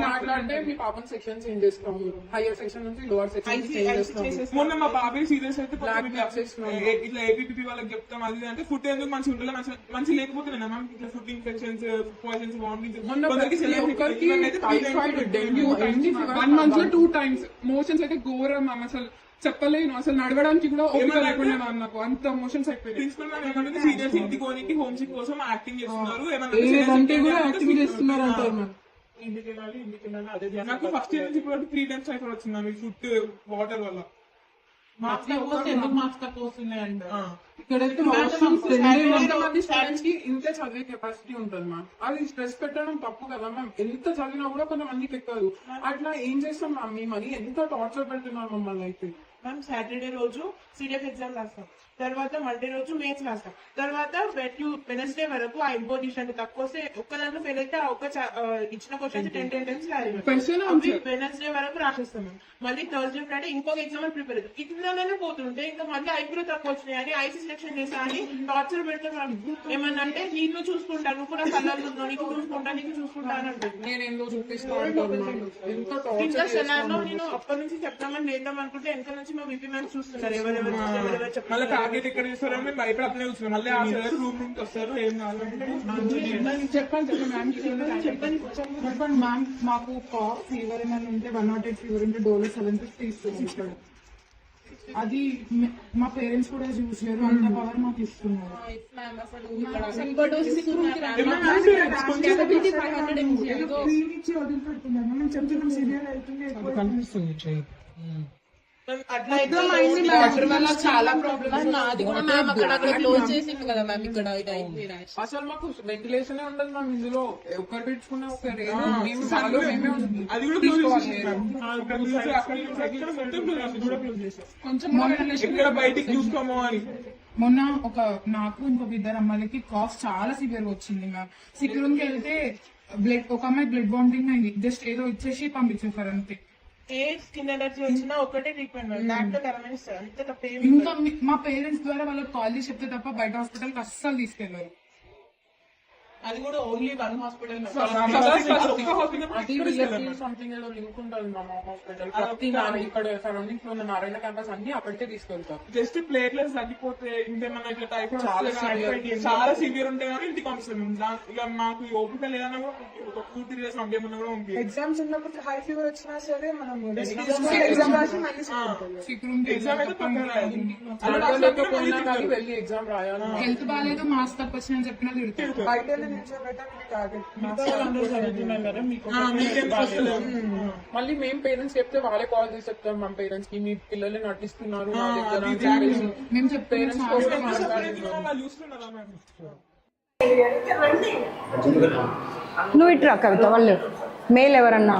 మాట్లాడితే మీ పాపం సెక్షన్ చేంజ్ చేస్తాము, హైయర్ సెక్షన్ నుంచి లోవర్ సెక్షన్ చేంజ్ చేస్తాము. మొన్న మా బాబాయ్ సీరియస్ అయితే ఇట్లా ఏపీపీ వాళ్ళకి చెప్తాం అది అంటే ఫుడ్ ఎందుకు మంచిగా ఉండాలి, మంచి లేకపోతున్నాయి మ్యామ్. ఇట్లా food infections, poisons, vomitings 1 month లో 2 times మోషన్స్ అయితే ఘోరం మ్యామ్. అసలు చెప్పలేను, అసలు నడవడానికి కూడా ఓపిక లేకుండా మ్యామ్. నాకు అంత మోషన్స్ అయిపోయింది. ప్రిన్సిపల్ మ్యామ్ ఏమంటే సీనియర్స్ ఇంటికి పోనీకి హోమ్ సిక్ కోసం యాక్టింగ్ చేస్తున్నారు, ఏమంటే కూడా యాక్టింగ్ చేస్తున్నారు అంటారు మ్యామ్. ఇంటికి వెళ్ళాలి అదే. నాకు ఫస్ట్ ఇయర్ నుంచి ఇప్పుడు 3 times టైఫాయిడ్ వచ్చింది మ్యామ్ ఈ ఫుడ్ వాటర్ వల్ల. మార్క్స్ తక్కువ ఎందుకు మార్క్స్ తక్కువ వస్తున్నాయి అంటే ఇక్కడైతే మంది స్టూడెంట్స్ కి ఇంత చదివే కెపాసిటీ ఉంటుంది మ్యామ్. అది స్ట్రెస్ పెట్టడం తప్పు కదా మ్యామ్. ఎంత చదివినా కూడా కొంతమందికి ఎక్కదు. అట్లా ఏం చేస్తాం మ్యామ్? మీ మరి ఎంత టార్చర్ పెడుతున్నారు మమ్మల్ని అయితే. మ్యామ్ సాటర్డే రోజు సిడిఎఫ్ ఎగ్జామ్ రాస్తాం, తర్వాత మండే రోజు మెయిన్స్ రాస్తాం, తర్వాత వెనస్డే వరకు ఆ ఇంపోజిషన్ తక్కువ వస్తే ఒక్క దాంట్లో ఫెయిల్ అయితే ఆ ఒక్క ఇచ్చిన క్వశ్చన్స్ 10 టైమ్స్ వెనస్డే వరకు రాసేస్తాం మ్యామ్. మళ్ళీ థర్స్డే ఫ్రైడే ఇంకొక ఎగ్జామ్ ప్రిపేర్ అవుతాం. ఇట్లానే పోతుంటే ఇంకా మళ్ళీ ఐబ్రో తక్కువ వచ్చినాయి అని ఐసీ సెలెక్షన్ చేస్తా అని టార్చర్ పెడతాం. ఏమన్నా అంటే నీకు చూసుకుంటా, నువ్వు కూడా కలర్లు నీకు చూసుకుంటా అని అంటుంది. నేను ఎందుకు చూపిస్తాను ఎంత ఇంకా టార్చర్ సెనార్లో నేను అప్పటి నుంచి చెప్తామని లేద్దాం అనుకుంటే వెనక నుంచి మా విపి మ్యామ్ చూస్తున్నారు ఎవరెవరు మళ్ళీ టార్గెట్ ఇక్కడ చూస్తారని మేము భయపడి అట్లనే కూర్చున్నాం. మళ్ళీ ఆ సార్ రూమ్ నుంచి వస్తారు ఏం కావాలంటే చెప్పండి మ్యామ్. మాకు కాఫ్ ఫీవర్ ఏమైనా ఉంటే 108 ఫీవర్ ఉంటే డోలో 750 ఇస్తుంది ఇక్కడ. అది మా పేరెంట్స్ కూడా చూసారు, అంత పవర్ మాకు ఇస్తున్నారు. వదిలిపెడుతున్నారు మేము చెప్తున్నాం సివియర్ అవుతుంది. చాలా ప్రాబ్లమ్ నాది కూడా మ్యామ్ అక్కడ క్లోజ్ చేసింది కదా మ్యామ్ ఇక్కడ అసలు మాకు వెంటిలేషన్ ఉండదు మ్యామ్. ఇందులో ఒకరు పెట్టుకున్న ఒకరు కొంచెం బయటికి చూసుకోమో అని. మొన్న నాకు ఇంకొక ఇద్దరు అమ్మాయిలకి కాఫ్ చాలా సివియర్ వచ్చింది మ్యామ్. సిక్ రూమ్ కి వెళ్తే ఒక అమ్మాయి బ్లడ్ బాండింగ్ అయింది. జస్ట్ ఏదో ఇచ్చేసి పంపించేసారు అంతే. ఏ స్కిన్ ఎలర్జీ వచ్చినా ఒకటే ట్రీట్మెంట్ దాంట్లో కరమేస్తారు అంతే తప్ప ఇంకా మా పేరెంట్స్ ద్వారా వాళ్ళకి కాల్ చేసి చెప్తే తప్ప బయట హాస్పిటల్ కి అస్సలు తీసుకెళ్లారు. అది కూడా ఓన్లీ 1 హాస్పిటల్ సంథింగ్ ఏదో లింక్ ఉంటుంది మా హాస్పిటల్. ప్రతి ఇక్కడ సరౌండింగ్స్ లో ఉన్న నారాయణ క్యాంపస్ అన్ని అక్కడికే తీసుకెళ్తారు. జస్ట్ ప్లేట్లెస్ తగ్గిపోతే ఇంకేమన్నా ఇట్లా టైఫాయిడ్ చాలా సివియర్ ఉంటే కానీ ఇంటికి పంపిస్తాం. ఇక మాకు ఓపిక లేదన్నా కూడా 2-3 days పంపేమన్నా కూడా ఉంది. ఎగ్జామ్స్ ఉన్నప్పుడు హై ఫీవర్ వచ్చినా సరే మనం ఎగ్జామ్ రాసి మళ్ళీ ఎగ్జామ్ అయితే పోయినా కానీ వెళ్ళి ఎగ్జామ్ రాయాలి. హెల్త్ బాగాలేదు మార్క్స్ తక్కువ వచ్చినా చెప్పినా తిడుతుంది. బయట మళ్ళీ మేము పేరెంట్స్ చెప్తే వాళ్ళే కాల్ చేసి చెప్తాం మా పేరెంట్స్ కి మీ పిల్లలు నటిస్తున్నారు మేము చెప్పి పేరెంట్స్ నువ్వు ఇట్రా కవిత, వాళ్ళు మేల్ ఎవరన్నా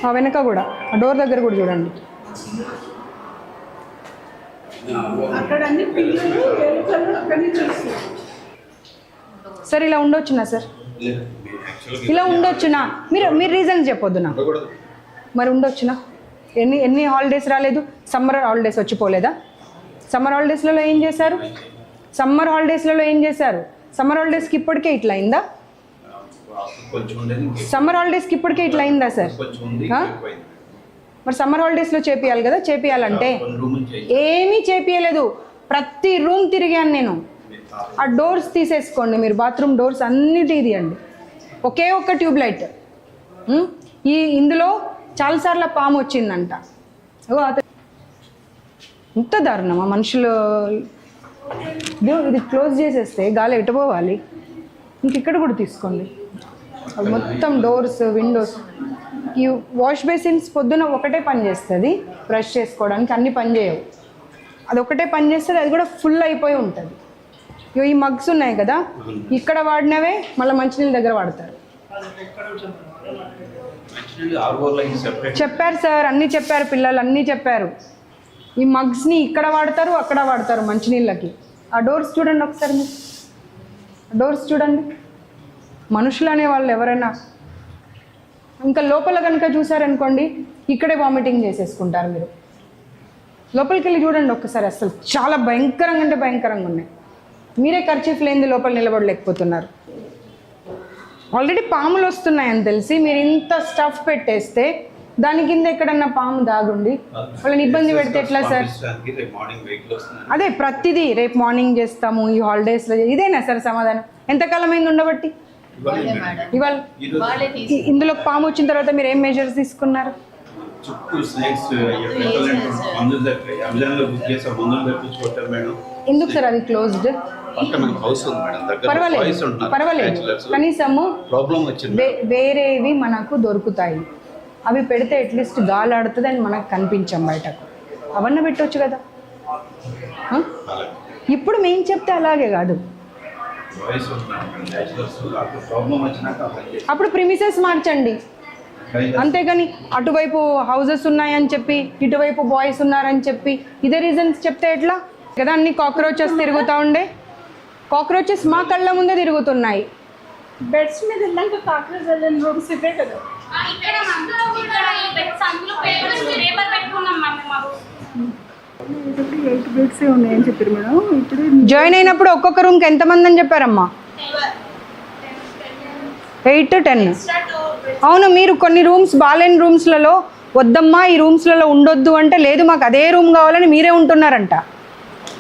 ఆ వెనక కూడా ఆ డోర్ దగ్గర కూడా చూడండి. సార్ ఇలా ఉండొచ్చునా సార్? ఇలా ఉండొచ్చునా? మీరు రీజన్ చెప్పొద్దు నా. మరి ఉండొచ్చునా? ఎన్ని హాలిడేస్ రాలేదు? సమ్మర్ హాలిడేస్ వచ్చిపోలేదా? సమ్మర్ హాలిడేస్లలో ఏం చేశారు? సమ్మర్ హాలిడేస్కి ఇప్పటికే ఇట్లా అయిందా? సమ్మర్ హాలిడేస్కి ఇప్పటికే ఇట్లా అయిందా సార్? మరి సమ్మర్ హాలిడేస్లో చేపియాలి కదా. చేపియాలంటే ఏమీ చేపియలేదు. ప్రతి రూమ్ తిరిగాను నేను. ఆ డోర్స్ తీసేసుకోండి మీరు, బాత్రూమ్ డోర్స్ అన్నిటి తీయండి. ఒకే ఒక్క ట్యూబ్ లైట్. ఇందులో చాలాసార్లు పాము వచ్చిందంట. ఇంత దారుణమా మనుషులు? ఇది క్లోజ్ చేసేస్తే గాలి ఎటుపోవాలి? ఇంకెక్కడ కూడా తీసుకోండి. మొత్తం డోర్స్, విండోస్. ఈ వాష్ బేసిన్స్ పొద్దున ఒకటే పని చేస్తుంది, బ్రష్ చేసుకోవడానికి అన్ని పని చేయవు. అది ఒకటే పని చేస్తుంది, అది కూడా ఫుల్ అయిపోయి ఉంటుంది. ఈ మగ్స్ ఉన్నాయి కదా, ఇక్కడ వాడినవే మళ్ళీ మంచినీళ్ళ దగ్గర వాడతారు. చెప్పారు సార్, అన్నీ చెప్పారు, పిల్లలు అన్నీ చెప్పారు. ఈ మగ్స్ని ఇక్కడ వాడతారు, అక్కడ వాడతారు మంచినీళ్ళకి. ఆ డోర్స్ చూడండి ఒకసారి, మీరు డోర్స్ చూడండి. మనుషులు అనేవాళ్ళు ఎవరైనా ఇంకా లోపల కనుక చూసారనుకోండి, ఇక్కడే వామిటింగ్ చేసేసుకుంటారు. మీరు లోపలికి వెళ్ళి చూడండి ఒక్కసారి. అసలు చాలా భయంకరంగా అంటే భయంకరంగా ఉన్నాయి. మీరే కర్చీఫ్ లేనిది లోపల నిలబడలేకపోతున్నారు. ఆల్రెడీ పాములు వస్తున్నాయని తెలిసి మీరు ఇంత స్టఫ్ పెట్టేస్తే దాని కింద ఎక్కడన్నా పాము దాగుండి వాళ్ళని ఇబ్బంది పెడితే ఎట్లా సార్? అదే ప్రతిదీ రేపు మార్నింగ్ చేస్తాము ఈ హాలిడేస్లో. ఇదేనా సార్ సమాధానం? ఎంతకాలం అయింది ఉండబట్టి? ఇవాళ ఇందులో పాము వచ్చిన తర్వాత మీరు ఏం మెజర్స్ తీసుకున్నారు? ఎందుకు సార్ అది క్లోజ్డ్? పక్కన హౌస్ ఉంది మేడం, దగ్గర బాయ్స్ పర్వాలేదు ఉంటున్నారు, పర్వాలేదు bachelors. కనీసము ప్రాబ్లం వచ్చింది. వేరేవి మనకు దొరుకుతాయి, అవి పెడితే అట్లీస్ట్ గాలి ఆడుతుంది అని మనకు కనిపించాం బయటకు, అవన్నీ పెట్టవచ్చు కదా. ఇప్పుడు మేము చెప్తే అలాగే కాదు, బాయ్స్ ఉంటున్నారు మేడం, బ్యాచిలర్స్. అప్పుడు ప్రాబ్లం వచ్చినాక అప్పుడు ప్రిమిసెస్ మార్చండి. అంతేగాని అటువైపు హౌజెస్ ఉన్నాయని చెప్పి ఇటువైపు బాయ్స్ ఉన్నారని చెప్పి ఇదే రీజన్స్ చెప్తే ఎట్లా కదా. అన్ని కాక్రోచెస్ తిరుగుతూ ఉండే, కాక్రోచెస్ మా కళ్ళ ముందే తిరుగుతున్నాయి. బెడ్స్ మీద వెళ్ళాక కాక్రోచ్ వెళ్ళిన రూమ్స్ ఇవే కదా. ఇక్కడ ఈ బెడ్స్ అందులో పేపర్ పెట్టుకున్నాం మేము. 8 బెడ్స్ ఉన్నాయని చెప్పారు మేడం. ఇప్పుడు జాయిన్ అయినప్పుడు ఒక్కొక్క రూమ్కి ఎంతమంది అని చెప్పారమ్మా? 8 to 10. అవును, మీరు కొన్ని రూమ్స్ బాలేని రూమ్స్లలో వద్దమ్మా ఈ రూమ్స్లలో ఉండొద్దు అంటే లేదు మాకు అదే రూమ్ కావాలని మీరే ఉంటున్నారంట.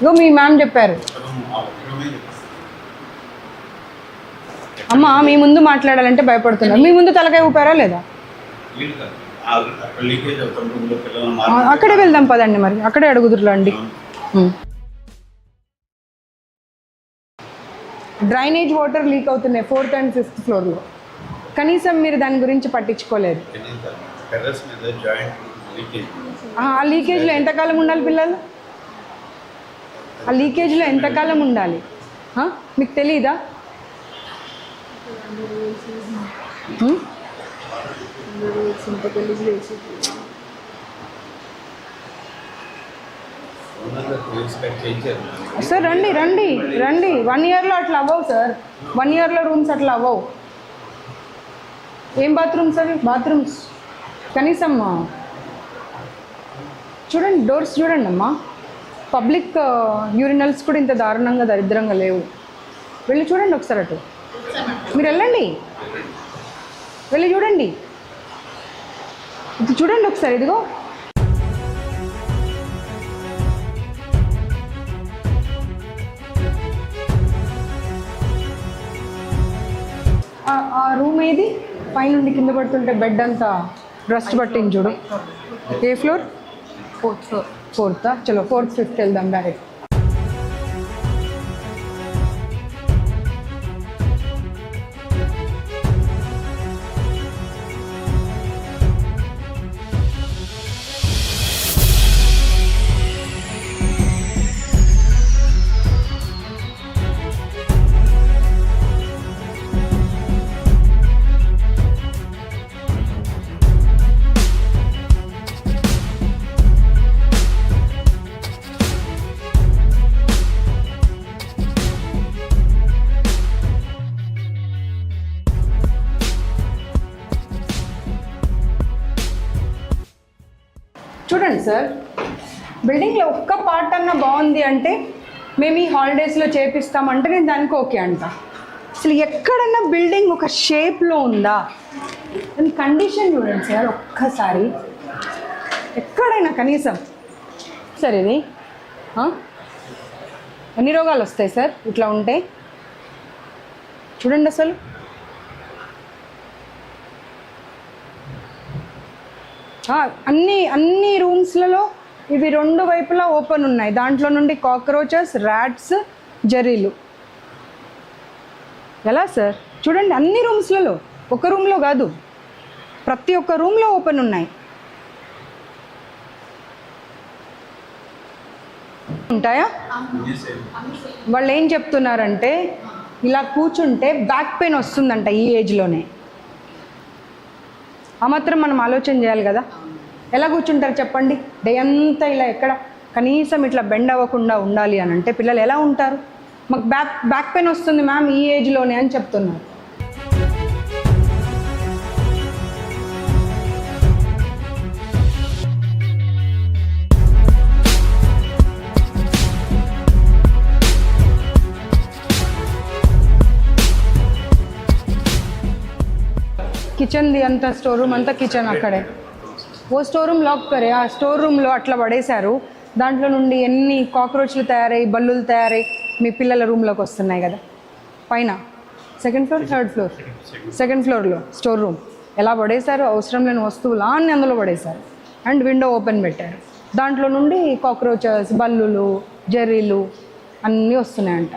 ఇగో మీ మ్యామ్ చెప్పారు. అమ్మ మీ ముందు మాట్లాడాలంటే భయపడుతున్నారు, మీ ముందు తలకాయ ఊపారా లేదా? అక్కడే వెళ్దాం పదండి, మరి అక్కడే అడుగుదురులేండి. డ్రైనేజ్ వాటర్ లీక్ అవుతున్నాయి 4th and 5th ఫ్లోర్లో, కనీసం మీరు దాని గురించి పట్టించుకోలేదు. ఆ లీకేజ్లో ఎంతకాలం ఉండాలి పిల్లలు? ఆ లీకేజ్లో ఎంతకాలం ఉండాలి మీకు తెలీదా? సార్ రండి రండి రండి, 1 yearలో అట్లా అవ్వవు సార్, 1 yearలో రూమ్స్ అట్లా అవ్వవు. ఏం బాత్రూమ్స్ అవి? బాత్రూమ్స్ కనీసం చూడండి, డోర్స్ చూడండి అమ్మా. పబ్లిక్ యూరినల్స్ కూడా ఇంత దారుణంగా దరిద్రంగా లేవు. వెళ్ళి చూడండి ఒకసారి, అటు మీరు వెళ్ళండి, వెళ్ళి చూడండి, ఇది చూడండి ఒకసారి, ఇదిగో ఆ రూమ్ ఏది పైనుండి కింద పడుతుంటే బెడ్ అంతా రస్ట్ పట్టింది చూడు. ఏ ఫ్లోర్? 4th floor. 4th. చలో 4th 5th వెళ్దాం డైరెక్ట్. చూడండి సార్, బిల్డింగ్లో ఒక్క పార్ట్ అన్న బాగుంది అంటే మేము ఈ హాలిడేస్లో చేపిస్తామంటే నేను దానికి ఓకే అంట. అసలు ఎక్కడన్నా బిల్డింగ్ ఒక షేప్లో ఉందా? దాని కండిషన్ చూడండి సార్ ఒక్కసారి, ఎక్కడైనా కనీసం. సార్ ఇది ఎన్ని రోగాలు వస్తాయి సార్ ఇట్లా ఉంటే? చూడండి అసలు అన్ని రూమ్స్లలో ఇవి 2 వైపులా ఓపెన్ ఉన్నాయి, దాంట్లో నుండి కాక్రోచెస్, ర్యాట్స్, జరీలు. ఎలా సార్? చూడండి అన్ని రూమ్స్లలో, ఒక రూమ్లో కాదు, ప్రతి ఒక్క రూమ్లో ఓపెన్ ఉన్నాయి. ఉంటాయా? వాళ్ళు ఏం చెప్తున్నారంటే ఇలా కూర్చుంటే బ్యాక్ పెయిన్ వస్తుందంట ఈ ఏజ్లోనే. ఆ మాత్రం మనం ఆలోచన చేయాలి కదా. ఎలా కూర్చుంటారు చెప్పండి? డే అంతా ఇలా ఎక్కడ కనీసం ఇట్లా బెండ్ అవ్వకుండా ఉండాలి అని అంటే పిల్లలు ఎలా ఉంటారు? మాకు బ్యాక్ పెయిన్ వస్తుంది మ్యామ్ ఈ ఏజ్లోనే అని చెప్తున్నారు. కిచెన్ది అంతా స్టోర్ రూమ్ అంతా కిచెన్ అక్కడే. ఓ స్టోర్ రూమ్ లాక్ కరే, ఆ స్టోర్ రూమ్లో అట్లా పడేశారు. దాంట్లో నుండి ఎన్ని కాక్రోచ్లు తయారై, బల్లులు తయారై మీ పిల్లల రూమ్లోకి వస్తున్నాయి కదా. పైన 2nd floor 3rd floor 2nd floorలో స్టోర్ రూమ్ ఎలా పడేశారు? అవసరం లేని వస్తువులు అన్నీ అందులో పడేశారు. అండ్ విండో ఓపెన్ పెట్టారు, దాంట్లో నుండి కాక్రోచెస్, బల్లులు, జర్రీలు అన్నీ వస్తున్నాయంట.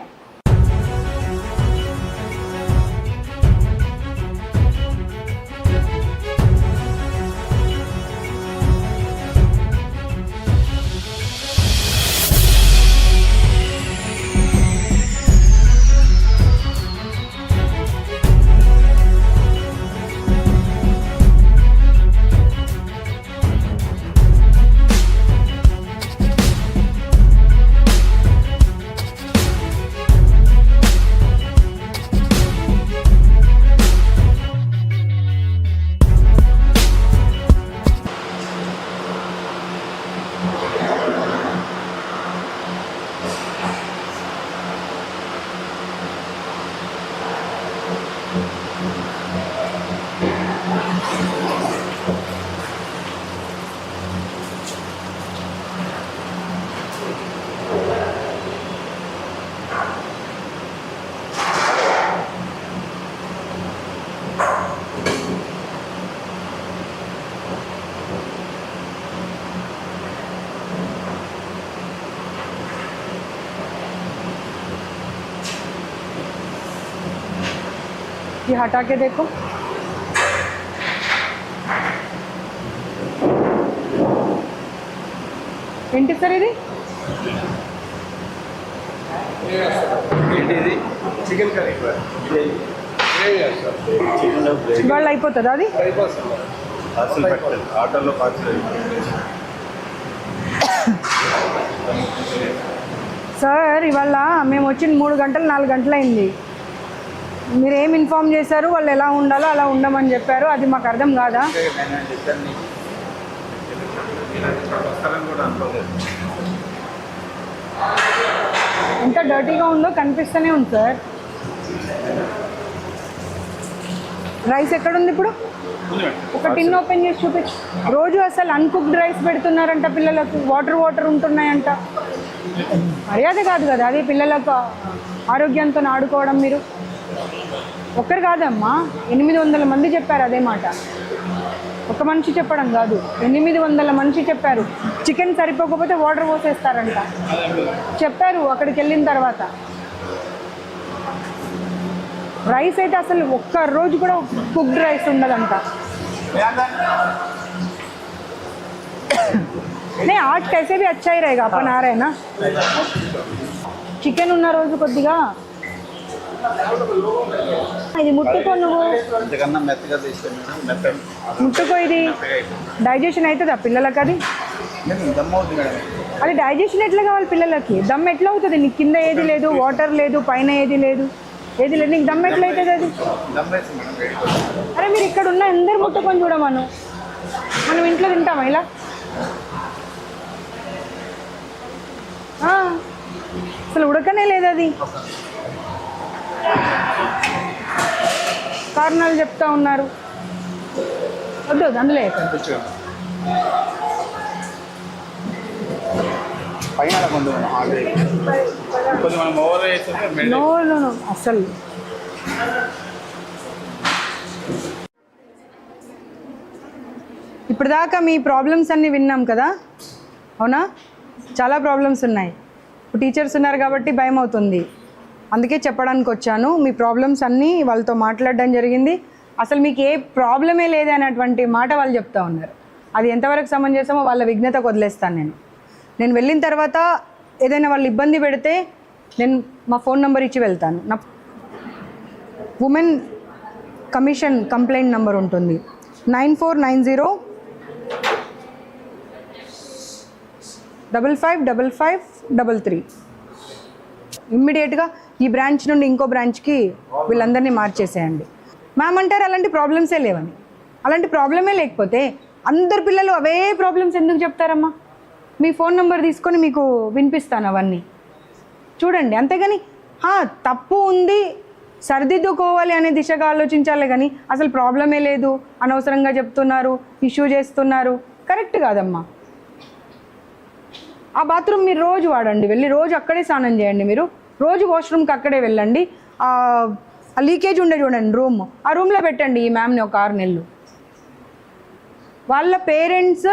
ये हटा के देखो. ఏంటి సార్ ఇది? ఏంటిది? చికెన్ కర్రీ ఇవాళ అయిపోతుందా అది? పార్సల్ పెట్టాలి, ఆటోలో పార్సల్. సార్ ఇవాళ మేము వచ్చిన 3 గంటలు 4 గంటలు అయింది. మీరు ఏం ఇన్ఫామ్ చేశారు, వాళ్ళు ఎలా ఉండాలో అలా ఉండమని చెప్పారు, అది మాకు అర్థం కాదా? నేను చెప్పాను నీకు, వస్తారని కూడా అనుకోలేదు. ఎంత డర్టీగా ఉందో కనిపిస్తూనే ఉంది సార్. రైస్ ఎక్కడుంది ఇప్పుడు? ఒక టిన్ ఓపెన్ చేసి చూపించు. రోజు అసలు అన్కుక్డ్ రైస్ పెడుతున్నారంట పిల్లలకు, వాటర్ ఉంటున్నాయంట. మర్యాద కాదు కదా అది, పిల్లలకు ఆరోగ్యంతో ఆడుకోవడం. మీరు ఒక్కరు కాదమ్మా, 800 మంది చెప్పారు అదే మాట. ఒక మనిషి చెప్పడం కాదు, 800 మనిషి చెప్పారు. చికెన్ సరిపోకపోతే వాటర్ పోసేస్తారంట చెప్పారు అక్కడికి వెళ్ళిన తర్వాత. రైస్ అయితే అసలు ఒక్క రోజు కూడా కుక్డ్ రైస్ ఉండదంట. नहीं आज कैसे भी अच्छा ही रहेगा, अपन आ रहे हैं ना. చికెన్ ఉన్న రోజు కొద్దిగా ఇది ముట్టుకో, నువ్వు అంతకన్నా మెత్తగా తీసుకున్నాను. మెత్త ముట్టుకో. ఇది డైజెషన్ అవుతుందా పిల్లలకి? అది దమ్ అవుతుంది మేడం. అది డైజెషన్ ఎట్లా కావాలి పిల్లలకి? దమ్ ఎట్లా అవుతుంది? నీకు కింద ఏది లేదు, వాటర్ లేదు, పైన ఏది లేదు, నీకు దమ్ ఎట్లా అవుతుంది అది? దమ్ రైస్ మేడం, వేడి. అరే మీరు ఇక్కడ ఉన్న అందరు ముట్టుకొని చూడమను. మనం ఇంట్లో తింటామా ఇలా? అసలు ఉడకనే లేదు అది. కారణాలు చెప్తా ఉన్నారు. వద్దు అందులో పైన కొంచెం మనం ఓవర్ వేస్తుంటే నో అసలు ఇప్పటిదాకా మీ ప్రాబ్లమ్స్ అన్నీ విన్నాం కదా, అవునా? చాలా ప్రాబ్లమ్స్ ఉన్నాయి. టీచర్స్ ఉన్నారు కాబట్టి భయం అవుతుంది, అందుకే చెప్పడానికి వచ్చాను. మీ ప్రాబ్లమ్స్ అన్నీ వాళ్ళతో మాట్లాడడం జరిగింది. అసలు మీకు ఏ ప్రాబ్లమే లేదనేటువంటి మాట వాళ్ళు చెప్తా ఉన్నారు. అది ఎంతవరకు సమంజసమో వాళ్ళ విఘ్నతకు వదిలేస్తాను. నేను వెళ్ళిన తర్వాత ఏదైనా వాళ్ళు ఇబ్బంది పెడితే నేను మా ఫోన్ నెంబర్ ఇచ్చి వెళ్తాను. నా ఉమెన్ కమిషన్ కంప్లైంట్ నెంబర్ ఉంటుంది 9490555533. ఇమ్మీడియట్గా ఈ బ్రాంచ్ నుండి ఇంకో బ్రాంచ్కి వీళ్ళందరినీ మార్చేసేయండి. మ్యామ్ అంటారు అలాంటి ప్రాబ్లమ్సే లేవని. అలాంటి ప్రాబ్లమే లేకపోతే అందరు పిల్లలు అవే ప్రాబ్లమ్స్ ఎందుకు చెప్తారమ్మా? మీ ఫోన్ నెంబర్ తీసుకొని మీకు వినిపిస్తాను అవన్నీ చూడండి. అంతేగాని తప్పు ఉంది సరిదిద్దుకోవాలి అనే దిశగా ఆలోచించాలి కానీ అసలు ప్రాబ్లమే లేదు, అనవసరంగా చెప్తున్నారు, ఇష్యూ చేస్తున్నారు, కరెక్ట్ కాదమ్మా. ఆ బాత్రూమ్ మీరు రోజు వాడండి, వెళ్ళి రోజు అక్కడే స్నానం చేయండి. మీరు రోజు వాష్రూమ్కి అక్కడే వెళ్ళండి. ఆ లీకేజ్ ఉండే చూడండి రూమ్, ఆ రూమ్లో పెట్టండి ఈ మ్యామ్ని ఒక 6 నెలలు. వాళ్ళ పేరెంట్స్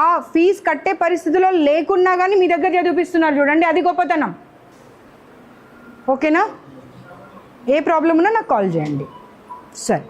ఆ ఫీజు కట్టే పరిస్థితిలో లేకున్నా కానీ మీ దగ్గర చదివిపిస్తున్నారు చూడండి, అది గొప్పతనం. ఓకేనా? ఏ ప్రాబ్లం ఉన్నా నాకు కాల్ చేయండి. సరే.